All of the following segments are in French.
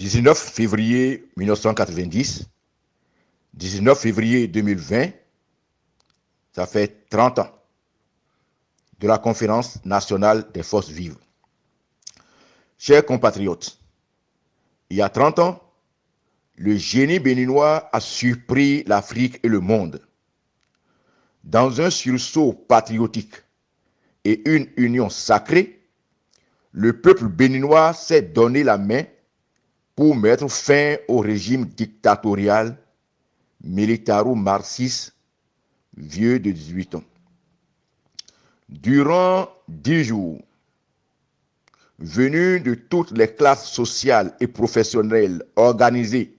19 février 1990, 19 février 2020, ça fait 30 ans de la Conférence nationale des forces vives. Chers compatriotes, il y a 30 ans, le génie béninois a surpris l'Afrique et le monde. Dans un sursaut patriotique et une union sacrée, le peuple béninois s'est donné la main pour mettre fin au régime dictatorial militaro-marxiste vieux de 18 ans. Durant 10 jours, venus de toutes les classes sociales et professionnelles organisées,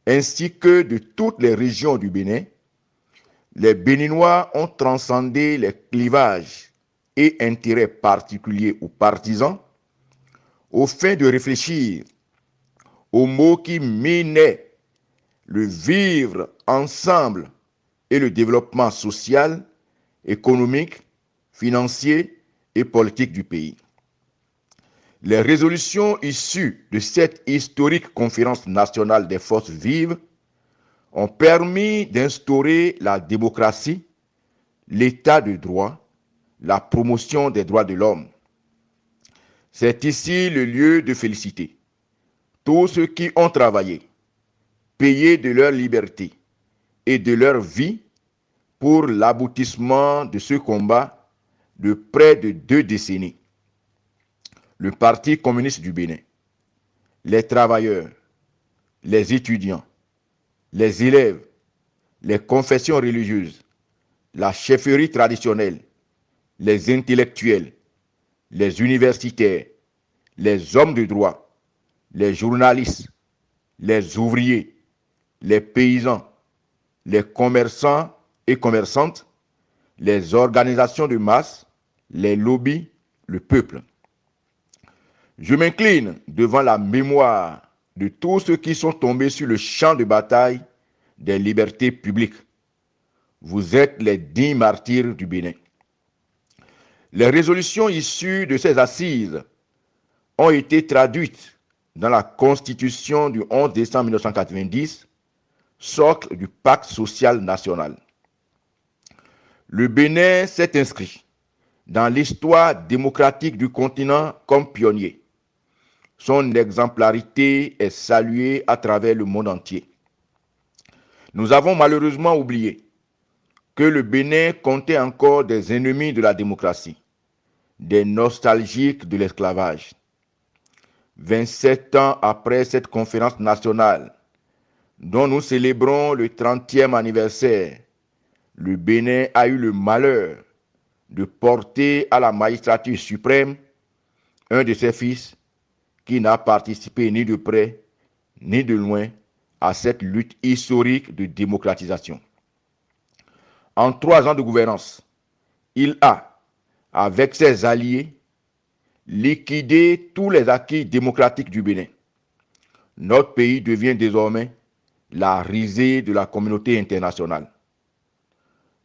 ainsi que de toutes les régions du Bénin, les Béninois ont transcendé les clivages et intérêts particuliers ou partisans au fin de réfléchir aux mots qui minaient le vivre ensemble et le développement social, économique, financier et politique du pays. Les résolutions issues de cette historique conférence nationale des forces vives ont permis d'instaurer la démocratie, l'état de droit, la promotion des droits de l'homme. C'est ici le lieu de féliciter tous ceux qui ont travaillé, payé de leur liberté et de leur vie pour l'aboutissement de ce combat de près de 2 décennies. Le Parti communiste du Bénin, les travailleurs, les étudiants, les élèves, les confessions religieuses, la chefferie traditionnelle, les intellectuels, les universitaires, les hommes de droit, les journalistes, les ouvriers, les paysans, les commerçants et commerçantes, les organisations de masse, les lobbies, le peuple. Je m'incline devant la mémoire de tous ceux qui sont tombés sur le champ de bataille des libertés publiques. Vous êtes les dignes martyrs du Bénin. Les résolutions issues de ces assises ont été traduites dans la Constitution du 11 décembre 1990, socle du pacte social national. Le Bénin s'est inscrit dans l'histoire démocratique du continent comme pionnier. Son exemplarité est saluée à travers le monde entier. Nous avons malheureusement oublié que le Bénin comptait encore des ennemis de la démocratie, des nostalgiques de l'esclavage. 27 ans après cette conférence nationale, dont nous célébrons le 30e anniversaire, le Bénin a eu le malheur de porter à la magistrature suprême un de ses fils qui n'a participé ni de près ni de loin à cette lutte historique de démocratisation. En 3 ans de gouvernance, il a, avec ses alliés, liquidé tous les acquis démocratiques du Bénin. Notre pays devient désormais la risée de la communauté internationale.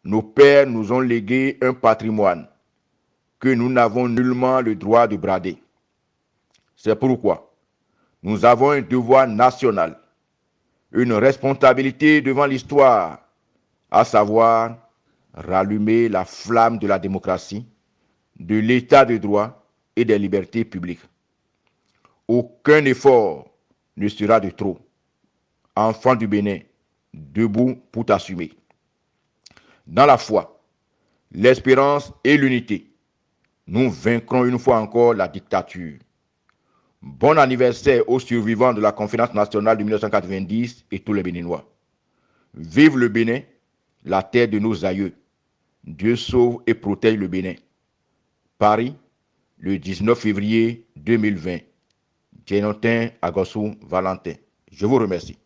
Nos pères nous ont légué un patrimoine que nous n'avons nullement le droit de brader. C'est pourquoi nous avons un devoir national, une responsabilité devant l'histoire, à savoir rallumer la flamme de la démocratie, de l'état de droit et des libertés publiques. Aucun effort ne sera de trop. Enfants du Bénin, debout pour t'assumer. Dans la foi, l'espérance et l'unité, nous vaincrons une fois encore la dictature. Bon anniversaire aux survivants de la conférence nationale de 1990 et tous les Béninois. Vive le Bénin, la terre de nos aïeux. Dieu sauve et protège le Bénin. Paris, le 19 février 2020. Jonathan Agossou Valentin. Je vous remercie.